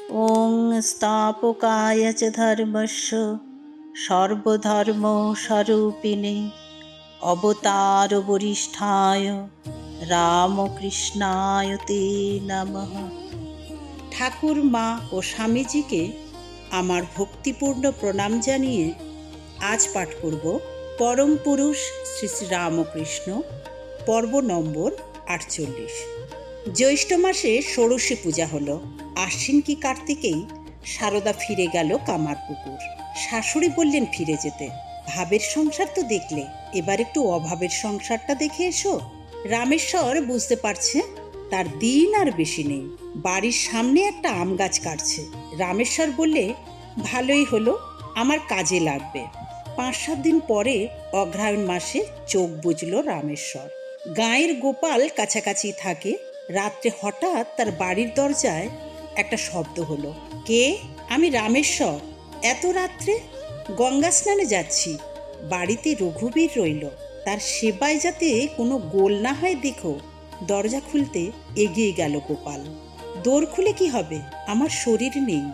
ওং স্থাপকায় চ ধর্মস্য সর্বধর্মস্বরূপিণে অবতার বরিষ্ঠায় রামকৃষ্ণায় তে নমঃ। ঠাকুর, মা ও স্বামীজিকে আমার ভক্তিপূর্ণ প্রণাম জানিয়ে আজ পাঠ করব পরম পুরুষ শ্রী শ্রী রামকৃষ্ণ, পর্ব নম্বর 48। জ্যৈষ্ঠ মাসে ষোড়শী পূজা হলো। আশ্বিন কি কার্তিকেই সারদা ফিরে গেল কামারপুকুর। শাশুড়ি বললেন ফিরে যেতে, ভাবের সংসার তো দেখলে, এবার একটু অভাবের সংসারটা দেখে এসো। রামেশ্বর বুঝতে পারছে তার দিন আর বেশি নেই। বাড়ির সামনে একটা আম গাছ কাটছে। রামেশ্বর বললে, ভালোই হলো, আমার কাজে লাগবে। 5-7 দিন পরে অগ্রহায়ণ মাসে চোখ বুঝল রামেশ্বর। গাঁয়ের গোপাল কাছাকাছি থাকে। রাত্রে হঠাৎ তার বাড়ির দরজায় একটা শব্দ হলো। কে? আমি রামেশ্বর। এত রাত্রে? গঙ্গা স্নানে যাচ্ছি। বাড়িতে রঘুবীর রইল, তার সেবায় যাতে কোনো গোল না হয় দেখো। দরজা খুলতে এগিয়ে গেল গোপাল। দোর খুলে কি হবে? আমার শরীর নেই,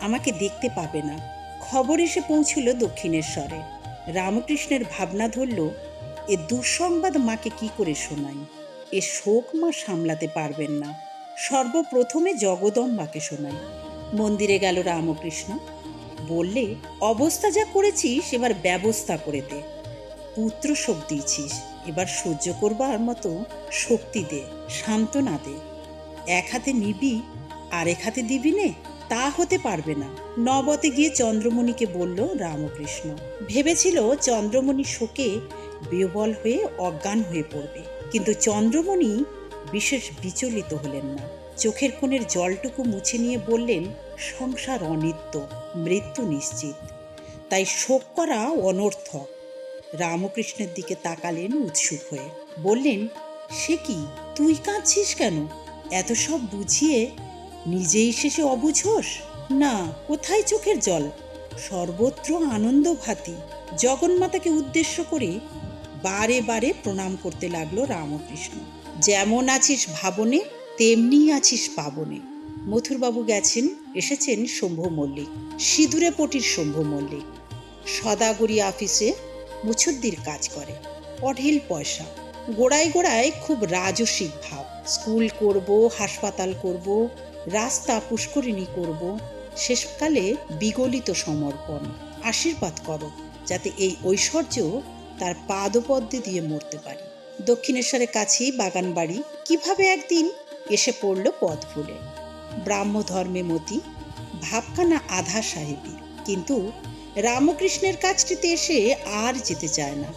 আমাকে দেখতে পাবে না। খবর এসে পৌঁছল দক্ষিণেশ্বরে। রামকৃষ্ণের ভাবনা ধরল, এ দুঃসংবাদ মাকে কি করে শোনাই। এ শোক মা সামলাতে পারবেন না। সর্বপ্রথমে জগদম্বাকে শোনাই। মন্দিরে গেল রামকৃষ্ণ। বললে, অবস্থা যা করেছিস এবার ব্যবস্থা করে দে। পুত্র শোক দিয়েছিস, এবার সহ্য করবার মতো শক্তি দে, সান্ত্বনা দে। এক হাতে নিবি আর এক হাতে দিবি নে, তা হতে পারবে না। নবতে গিয়ে চন্দ্রমণিকে বলল রামকৃষ্ণ। ভেবেছিল চন্দ্রমণি শোকে বিহ্বল হয়ে অজ্ঞান হয়ে পড়বে, কিন্তু চন্দ্রমণি বিশেষ বিচলিত হলেন না। চোখের কোণের জলটুকু মুছে নিয়ে বললেন, সংসার অনিত্য, মৃত্যু নিশ্চিত, তাই শোক করা অনর্থক। রামকৃষ্ণের দিকে তাকালেন উৎসুক হয়ে। বললেন, সে কি, তুই কাঁদছিস কেন? এত সব বুঝিয়ে নিজেই শেষে অবুঝোস? না, কোথায় চোখের জল? সর্বত্র আনন্দ ভাতি। জগন্মাতাকে উদ্দেশ্য করে বারে বারে প্রণাম করতে লাগলো রামকৃষ্ণ। যেমন আছিস ভাবনে, তেমনি আছিস পাবনে। মথুরবাবু গেছেন, এসেছেন শম্ভু মল্লিক, সিঁদুরে পটির শম্ভু মল্লিক। সদাগরি অফিসে মুছুদ্দির কাজ করে, অঢেল পয়সা। গোড়ায় গোড়ায় খুব রাজসিক ভাব। স্কুল করব, হাসপাতাল করব, রাস্তা পুষ্করিণী করব। শেষকালে বিগলিত সমর্পণ। আশীর্বাদ করো যাতে এই ঐশ্বর্য তার পাদপদ্মে দিয়ে মরতে পারি। দক্ষিণেশ্বরের কাছেই বাগান বাড়ি। কিভাবে একদিন এসে পড়ল পথ ভুলে। ব্রাহ্ম ধর্মে মতি, ভাবখানা আধা সাহেবী, কিন্তু রামকৃষ্ণের কাজটিতে এসে আর যেতে চায় না।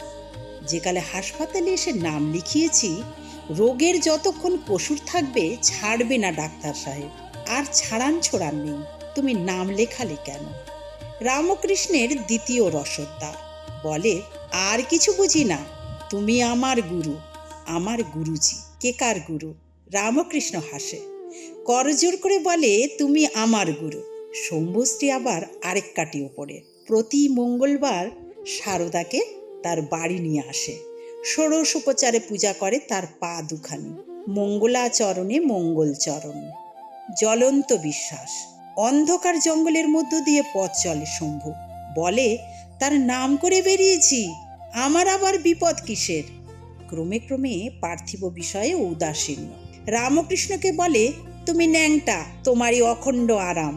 যেকালে হাসপাতালে এসে নাম লিখিয়েছি, রোগের যতক্ষণ কসুর থাকবে ছাড়বে না ডাক্তার সাহেব। আর ছাড়ান ছোড়ান নেই, তুমি নাম লেখালে কেন? রামকৃষ্ণের দ্বিতীয় রসদ্দার বলে, আর কিছু বুঝি না, তুমি আমার গুরু, আমার গুরুজি। কে কার গুরু? রামকৃষ্ণ হাসে, করজোর করে বলে, তুমি আমার গুরু। শম্ভুশ্রী আবার আরেক কাটি ওপরে। প্রতি মঙ্গলবার সারদাকে তার বাড়ি নিয়ে আসে। ষোড়শ উপচারে পূজা করে তার পা দুখানি। মঙ্গলাচরণে মঙ্গলচরণ। জ্বলন্ত বিশ্বাস। অন্ধকার জঙ্গলের মধ্য দিয়ে পথ চলে শম্ভু। বলে, তার নাম করে বেরিয়েছি, আমার আবার বিপদ কিসের? ক্রমে ক্রমে পার্থিব বিষয়ে উদাসীন্য। রামকৃষ্ণকে বলে, তুমি ন্যাংটা, তোমারই অখণ্ড আরাম।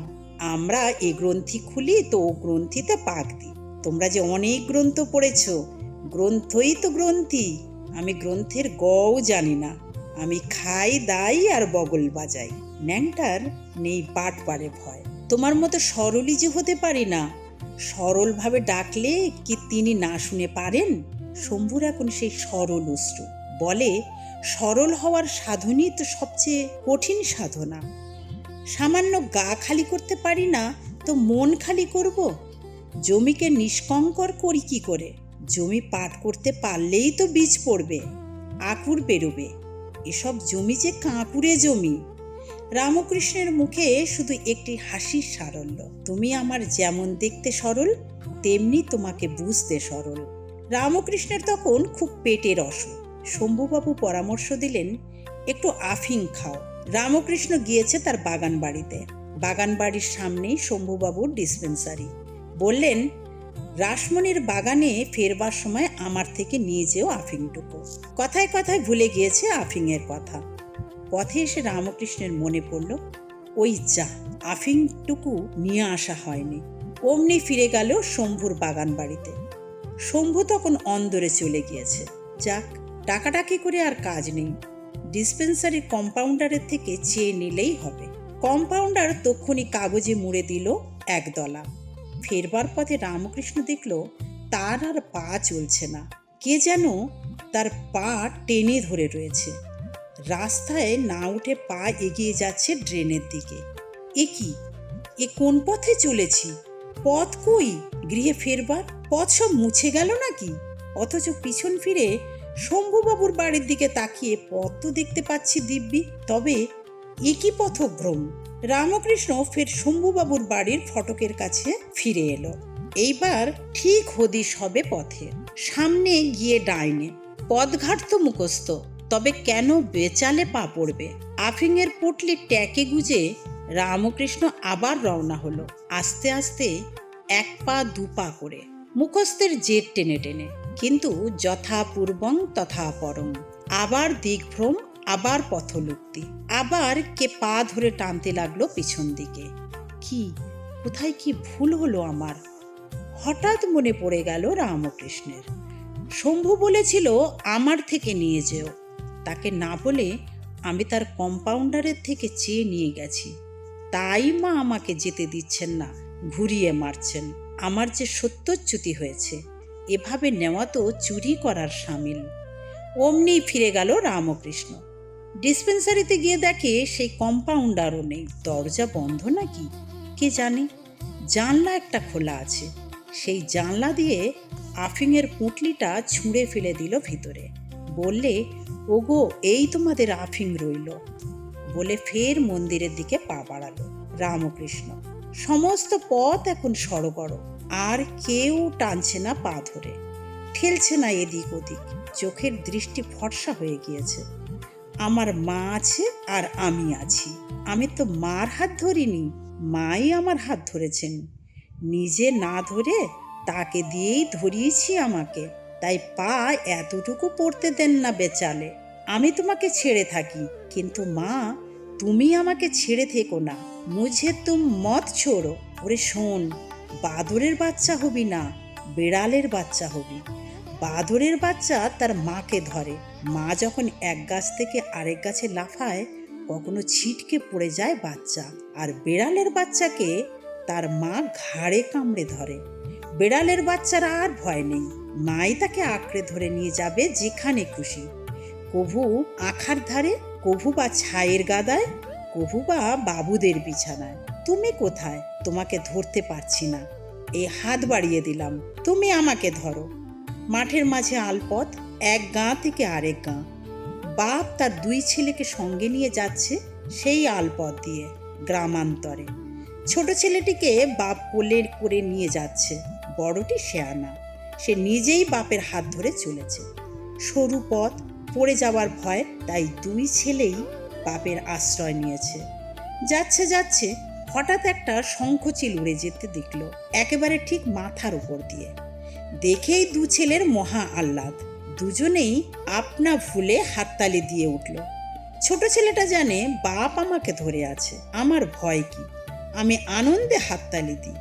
আমরা এ গ্রন্থি খুলি তো ও গ্রন্থিতে পাক দিই। তোমরা যে অনেক গ্রন্থ পড়েছ, গ্রন্থই তো গ্রন্থি। আমি গ্রন্থের গও জানি না। আমি খাই দাই আর বগল বাজাই। ন্যাংটার নেই পাট পারে ভয়। তোমার মতো সরলই যে হতে পারি না। সরলভাবে ডাকলে কি তিনি না শুনে পারেন? শম্ভুর এখন সেই সরল অশ্রু। বলে, সরল হওয়ার সাধনই তো সবচেয়ে কঠিন সাধনা। সামান্য গা খালি করতে পারি না তো মন খালি করব? জমিকে নিষ্কঙ্কর করি কি করে? জমি পাট করতে পারলেই তো বীজ পড়বে, আকুর বেরোবে। এসব জমি যে কাঁকুড়ে জমি। রামকৃষ্ণের মুখে শুধু একটি হাসির সারল্য। তুমি আমার যেমন দেখতে সরল, তেমনি তোমাকে বুঝতে সরল। রামকৃষ্ণের তখন খুব পেটের অসুখ। শম্ভুবাবু পরামর্শ দিলেন, একটু আফিং খাও। রামকৃষ্ণ গিয়েছে তার বাগান বাড়িতে। বাগানবাড়ির সামনেই শম্ভুবাবুর ডিসপেন্সারি। বললেন, রাসমণির বাগানে ফেরবার সময় আমার থেকে নিয়ে যেও আফিংটুকু। কথায় কথায় ভুলে গিয়েছে আফিংয়ের কথা। পথে এসে রামকৃষ্ণের মনে পড়ল, ওই যা, আফিংটুকু নিয়ে আসা হয়নি। অমনি ফিরে গেল শম্ভুর বাগান বাড়িতে। শম্ভু তখন অন্দরে চলে গিয়েছে। যাক, ডাকাডাকি করে আর কাজ নেই। ডিসপেন্সারি কম্পাউন্ডারের থেকে চেয়ে নিলেই হবে। কম্পাউন্ডার তক্ষুনি কাগজে মুড়ে দিল একদলা। ফেরবার পথে রামকৃষ্ণ দেখল তার আর পা চলছে না। কে যেন তার পা টেনে ধরে রয়েছে। রাস্তায় না উঠে পা এগিয়ে যাচ্ছে ড্রেনের দিকে। এ কি, এ কোন পথে চলেছি? পথ কই? গৃহে ফেরবার পথ সব মুছে গেল নাকি? অথচ পিছন ফিরে শম্ভুবাবুর বাড়ির দিকে তাকিয়ে পথ তো দেখতে পাচ্ছি দিব্যি। তবে এ কি পথভ্রম? রামকৃষ্ণ ফের শম্ভুবাবুর বাড়ির ফটকের কাছে ফিরে এলো। এইবার ঠিক হদিশ হবে পথে। সামনে গিয়ে ডাইনে। পথঘাট তো মুখস্থ, তবে কেন বেচালে পা পড়বে? আফিংয়ের পুটলি ট্যাকে গুজে রামকৃষ্ণ আবার রওনা হলো, আস্তে আস্তে এক পা দু পা করে, মুখস্থের জের টেনে টেনে। কিন্তু যথা পূর্বং তথা পরং। আবার দিগ্ভ্রম, আবার পথলুপ্তি। আবার কে পা ধরে টানতে লাগলো পিছন দিকে। কি, কোথায় কি ভুল হলো আমার? হঠাৎ মনে পড়ে গেল রামকৃষ্ণের। শম্ভু বলেছিল আমার থেকে নিয়ে যেও। তাকে না বলে আমি তার কম্পাউন্ডারের থেকে চেয়ে নিয়ে গেছি। তাই মা আমাকে যেতে দিচ্ছেন না, ঘুরিয়ে মারছেন। আমার যে সত্যচ্যুতি হয়েছে। এভাবে নেওয়া তো চুরি করার সামিল। অমনি ফিরে গেল রামকৃষ্ণ। ডিসপেন্সারিতে গিয়ে দেখে সেই কম্পাউন্ডারও নেই। দরজা বন্ধ নাকি কে জানে। জানলা একটা খোলা আছে। সেই জানলা দিয়ে আফিংয়ের পুঁটলিটা ছুঁড়ে ফেলে দিল ভিতরে। বললে, ওগো, এই তোমাদের আফিং রইল। বলে ফের মন্দিরের দিকে পা বাড়ালো রামকৃষ্ণ। সমস্ত পথ এখন সড়গড়, আর কেউ টানছে না পা ধরে, ঠেলছে না এদিক ওদিক। চোখের দৃষ্টি ফর্সা হয়ে গিয়েছে। আমার মা আছে আর আমি আছি। আমি তো মার হাত ধরিনি, মাই আমার হাত ধরেছেন। নিজে না ধরে তাকে দিয়েই ধরিয়েছি আমাকে। তাই পা এতটুকু পড়তে দেন না বেচালে। আমি তোমাকে ছেড়ে থাকি, কিন্তু মা, তুমি আমাকে ছেড়ে থেকো না। মুঝে তুম মত ছোড়ো। ওরে শোন, বাদরের বাচ্চা হবি না, বেড়ালের বাচ্চা হবি। বাদরের বাচ্চা তার মাকে ধরে। মা যখন এক গাছ থেকে আরেক গাছে লাফায়, কখনো ছিটকে পড়ে যায় বাচ্চা। আর বেড়ালের বাচ্চাকে তার মা ঘাড়ে কামড়ে ধরে। বেড়ালের বাচ্চার আর ভয় নেই। মাই তাকে আঁকড়ে ধরে নিয়ে যাবে যেখানে খুশি। কভু আখার ধারে, কভু বা ছায়ের গাদায়, কভু বা বাবুদের বিছানায়। তুমি কোথায়? তোমাকে ধরতে পারছি না। এই হাত বাড়িয়ে দিলাম, তুমি আমাকে ধরো। মাঠের মাঝে আলপথ, এক গাঁ থেকে আরেক গাঁ। বাপ তার দুই ছেলেকে সঙ্গে নিয়ে যাচ্ছে সেই আলপথ দিয়ে গ্রামান্তরে। ছোট ছেলেটিকে বাপ কোলে করে নিয়ে যাচ্ছে। বড়টি শেয়ানা, সে নিজেই বাপের হাত ধরে চলেছে। সরু পথ, পড়ে যাওয়ার ভয়, তাই দুই ছেলেই বাপের আশ্রয় নিয়েছে। যাচ্ছে যাচ্ছে হঠাৎ একটা শঙ্খচিল উড়ে যেতে দেখল, একেবারে ঠিক মাথার উপর দিয়ে। দেখেই দু ছেলের মহা আহ্লাদ। দুজনেই আপনা ভুলে হাততালি দিয়ে উঠল। ছোট ছেলেটা জানে বাপ আমাকে ধরে আছে, আমার ভয় কি, আমি আনন্দে হাততালি দিই।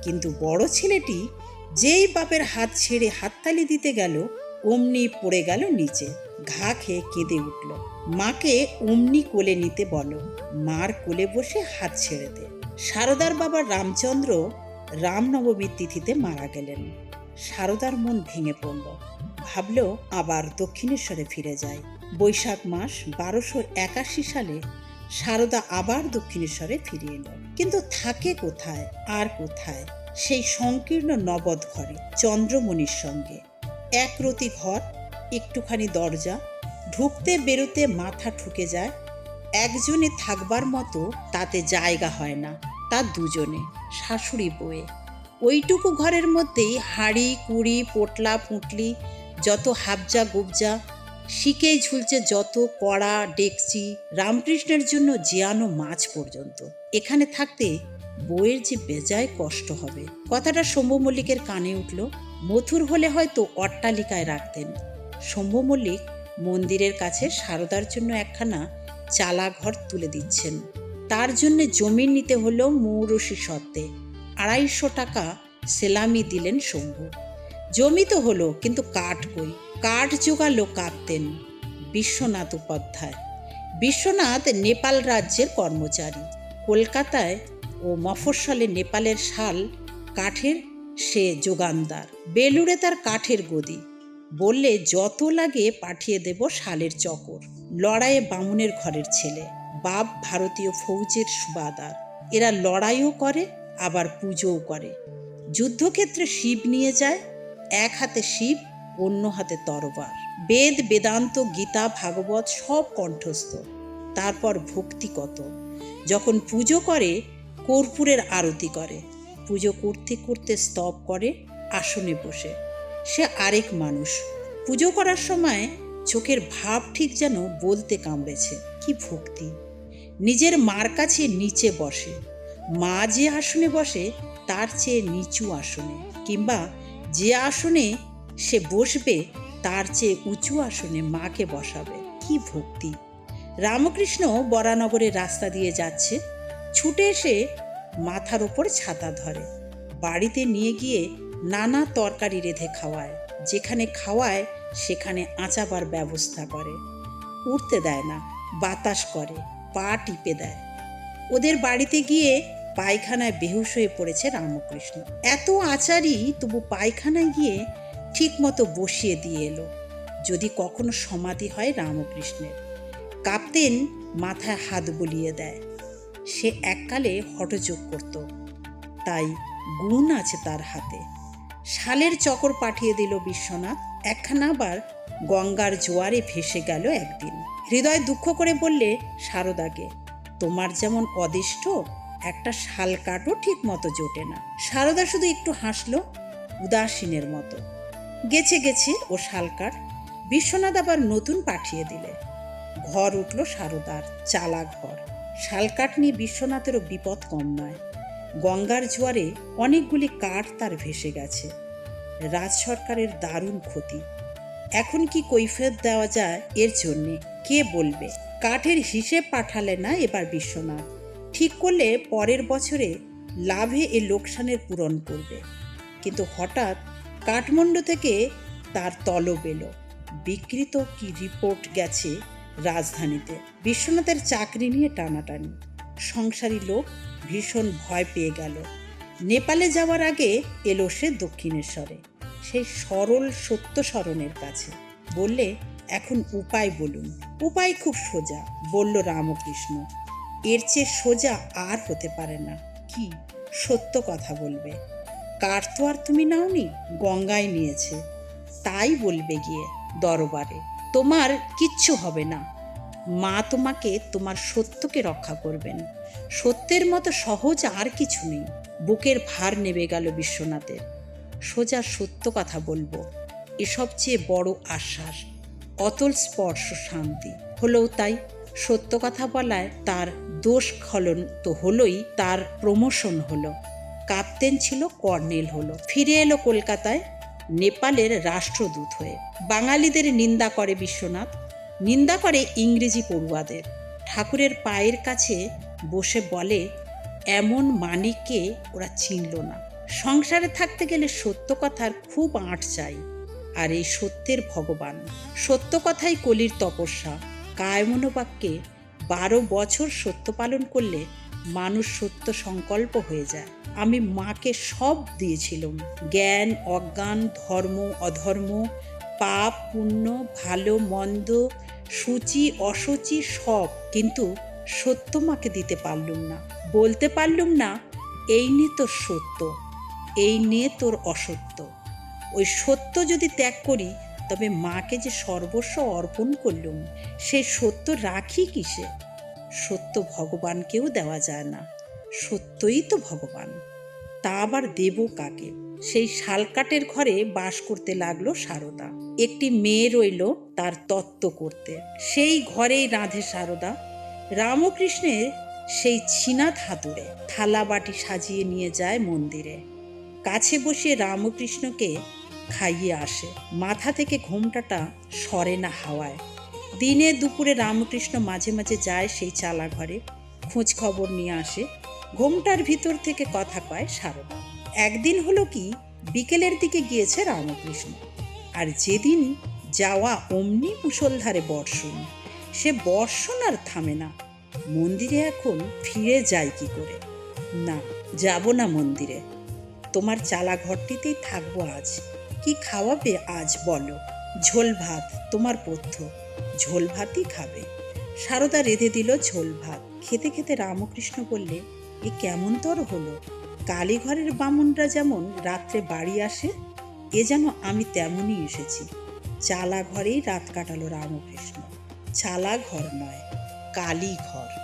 কিন্তু বড় ছেলেটি যেই বাপের হাত ছেড়ে হাততালি দিতে গেল, অমনি পড়ে গেল নিচে, ঘা খেয়ে কেঁদে উঠল। মাকে অমনি কোলে নিতে বলো, মার কোলে বসে হাত ছেড়ে দে। সারদার বাবা রামচন্দ্র রামনবমীর তিথিতে মারা গেলেন। সারদার মন ভেঙে পড়ল। ভাবল আবার দক্ষিণেশ্বরে ফিরে যায়। বৈশাখ মাস 1281 সালে সারদা আবার দক্ষিণেশ্বরে ফিরে এলো। কিন্তু থাকে কোথায় আর কোথায়? সেই সংকীর্ণ নবদ ঘরে চন্দ্রমণির সঙ্গে। একরতি ঘর, একটুখানি দরজা, ঢুকতে বেরোতে মাথা ঠুকে যায়। একজনে থাকবার মতো তাতে জায়গা হয় না, তার দুজনে, শাশুড়ি বউয়ে। ওইটুকু ঘরের মধ্যেই হাঁড়ি কুড়ি পোটলা পুঁটলি, যত হাবজা গুবজা, শিকেই ঝুলছে যত কড়া ডেকচি, রামকৃষ্ণের জন্য জিয়ানো মাছ পর্যন্ত। এখানে থাকতে বউয়ের যে বেজায় কষ্ট হবে। কথাটা শম্ভু মল্লিকের কানে উঠল। মথুর হলে হয়তো অট্টালিকায় রাখতেন। শম্ভু মল্লিক মন্দিরের কাছে সারদার জন্য একখানা চালা ঘর তুলে দিচ্ছেন। তার জন্য জমি নিতে হলো মৌরসি সত্ত্বে। 250 টাকা সেলামি দিলেন শম্ভু। জমি তো হলো, কিন্তু কাঠ কই? কাঠ জোগালো কাঁদতেন বিশ্বনাথ উপাধ্যায়। বিশ্বনাথ নেপাল রাজ্যের কর্মচারী। কলকাতায় ও মফস্বলে নেপালের শাল কাঠের সে যোগানদার। বেলুড়ে তার কাঠের গদি। বললে যত লাগে পাঠিয়ে দেব শালের চকর। লড়াইয়ে বামুনের ঘরের ছেলে, বাপ ভারতীয় ফৌজের সুবাদার। এরা লড়াইও করে আবার পুজোও করে। যুদ্ধক্ষেত্রে শিব নিয়ে যায়, এক হাতে শিব, অন্য হাতে তরবার। বেদ বেদান্ত গীতা ভাগবত সব কণ্ঠস্থ। তারপর ভক্তি কত। যখন পুজো করে কর্পূরের আরতি করে। পুজো করতে করতে স্তব করে আসনে বসে। সে আরেক মানুষ। পুজো করার সময় চোখের ভাব ঠিক যেন বলতে কামড়েছে। কি ভক্তি! নিজের মার কাছে নিচে বসে। মা যে আসনে বসে তার চেয়ে নিচু আসনে, কিংবা যে আসনে সে বসবে তার চেয়ে উঁচু আসনে মাকে বসাবে। কি ভক্তি! রামকৃষ্ণ বরানগরের রাস্তা দিয়ে যাচ্ছে। ছুটে এসে মাথার ওপর ছাতা ধরে। বাড়িতে নিয়ে গিয়ে নানা তরকারি রেঁধে খাওয়ায়। যেখানে খাওয়ায় সেখানে আঁচাবার ব্যবস্থা করে। উঠতে দেয় না, বাতাস করে, পা টিপে দেয়। ওদের বাড়িতে গিয়ে পায়খানায় বেহুশ হয়ে পড়েছে রামকৃষ্ণ। এত আচারই তবু পায়খানায় গিয়ে ঠিক মতো বসিয়ে দিয়ে এলো। যদি কখনো সমাধি হয় রামকৃষ্ণের। কাপ্তেন মাথায় হাত বুলিয়ে দেয়। সে এককালে হঠযোগ করত, তাই গুণ আছে তার হাতে। শালের চকর পাঠিয়ে দিল বিশ্বনাথ। একখানা আবার গঙ্গার জোয়ারে ভেসে গেল একদিন। হৃদয় দুঃখ করে বললে সারদাকে, তোমার যেমন অদিষ্ট, একটা শাল কাঠও ঠিক মতো জোটে না। সারদা শুধু একটু হাসলো উদাসীনের মতো। গেছে গেছে ও শাল কাঠ। বিশ্বনাথ আবার নতুন পাঠিয়ে দিলে। ঘর উঠল সারদার, চালা ঘর। শালকাঠ নিয়ে বিশ্বনাথেরও বিপদ কম নয়। গঙ্গার জোয়ারে অনেকগুলি কাঠ তার ভেসে গেছে। রাজ সরকারের দারুণ ক্ষতি। এখন কি কৈফিয়ত দেওয়া যায় এর জন্যে কে বলবে? কাঠের হিসেব পাঠালে না এবার বিশ্বনাথ। ঠিক করলে পরের বছরে লাভে এ লোকসানের পূরণ করবে। কিন্তু হঠাৎ কাঠমান্ডু থেকে তার তলব এলো। বিকৃত কি রিপোর্ট গেছে রাজধানীতে। বিশ্বনাথের চাকরি নিয়ে টানাটানি। সংসারী লোক ভীষণ ভয় পেয়ে গেল। নেপালে যাওয়ার আগে এলো সে দক্ষিণেশ্বরে, সেই সরল সত্য স্মরণের কাছে। বললে, এখন উপায় বলুন। উপায় খুব সোজা, বলল রামকৃষ্ণ। এর চেয়ে সোজা আর হতে পারে না। কি? সত্য কথা বলবে। কার তো আর তুমি নাওনি, গঙ্গায় নিয়েছে। তাই বলবে গিয়ে দরবারে। তোমার কিচ্ছু হবে না। মা তোমাকে তোমার সত্যকে রক্ষা করবেন। সত্যের মতো সহজ আর কিছু নেই। বুকের ভার নেমে গেল বিশ্বনাথের। সোজা সত্য কথা বলবো, এসব চেয়ে বড় আশ্বাস, অতল স্পর্শ শান্তি। হলেও তাই। সত্য কথা বলায় তার দোষ খলন তো হলোই, তার প্রমোশন হলো। কাপ্তেন ছিল, কর্নেল হলো। ফিরে এলো কলকাতায় নেপালের রাষ্ট্রদূত হয়ে। বাঙালিদের নিন্দা করে বিশ্বনাথ, নিন্দা করে ইংরেজি পড়ুয়াদের। ঠাকুরের পায়ের কাছে বসে বলে, এমন মানিককে ওরা চিনল না। সংসারে থাকতে গেলে সত্য কথার খুব আঁট চাই। আর এই সত্যের ভগবান। সত্য কথাই কলির তপস্যা। কায়মনোবাক্যে 12 বছর সত্য পালন করলে মানুষ সত্য সংকল্প হয়ে যায়। আমি মাকে সব দিয়েছিলাম, জ্ঞান অজ্ঞান, ধর্ম অধর্ম, পাপ পুণ্য, ভালো মন্দ, সূচি অসুচি সব। কিন্তু সত্য মাকে দিতে পারলুম না। বলতে পারলুম না, এই নিয়ে তোর সত্য, এই নিয়ে তোর অসত্য। ওই সত্য যদি ত্যাগ করি, তবে মাকে যে সর্বস্ব অর্পণ করলুম, সেই সত্য রাখি কিসে? সত্য ভগবানকেও দেওয়া যায় না। সত্যই তো ভগবান। তা আবার দেব কাকে? সেই শালকাঠের ঘরে বাস করতে লাগলো সারদা। একটি মেয়ে রইল তার তত্ত্ব করতে। সেই ঘরেই রাঁধে সারদা। রামকৃষ্ণের সেই ছিনা ধাতুরে থালা বাটি সাজিয়ে নিয়ে যায় মন্দিরে। কাছে বসিয়ে রামকৃষ্ণকে খাইয়ে আসে। মাথা থেকে ঘোমটাটা সরে না হাওয়ায়। দিনে দুপুরে রামকৃষ্ণ মাঝে মাঝে যায় সেই চালা ঘরে, খোঁজ খবর নিয়ে আসে। ঘোমটার ভিতর থেকে কথা কয় সারদা। একদিন হলো কি, বিকেলের দিকে গিয়েছে রামকৃষ্ণ, আর যেদিন যাওয়া অমনি মুষলধারে বর্ষণ। সে বর্ষণ আর থামে না। মন্দিরে এখন ফিরে যায় কি করে? না, যাব না মন্দিরে। তোমার চালা ঘরটিতেই থাকবো আজ। কি খাওয়াবে আজ বলো? ঝোল ভাত, তোমার পথ্য। ঝোল ভাতই খাবে। সারদা রেঁধে দিল ঝোল ভাত। খেতে খেতে রামকৃষ্ণ বললে, এ কেমন তর হলো? কালীঘরের বামুনরা যেমন রাত্রে বাড়ি আসে, এ যেন আমি তেমনই এসেছি। চালা ঘরেই রাত কাটালো রামকৃষ্ণ। চালা ঘর নয়, কালী ঘর।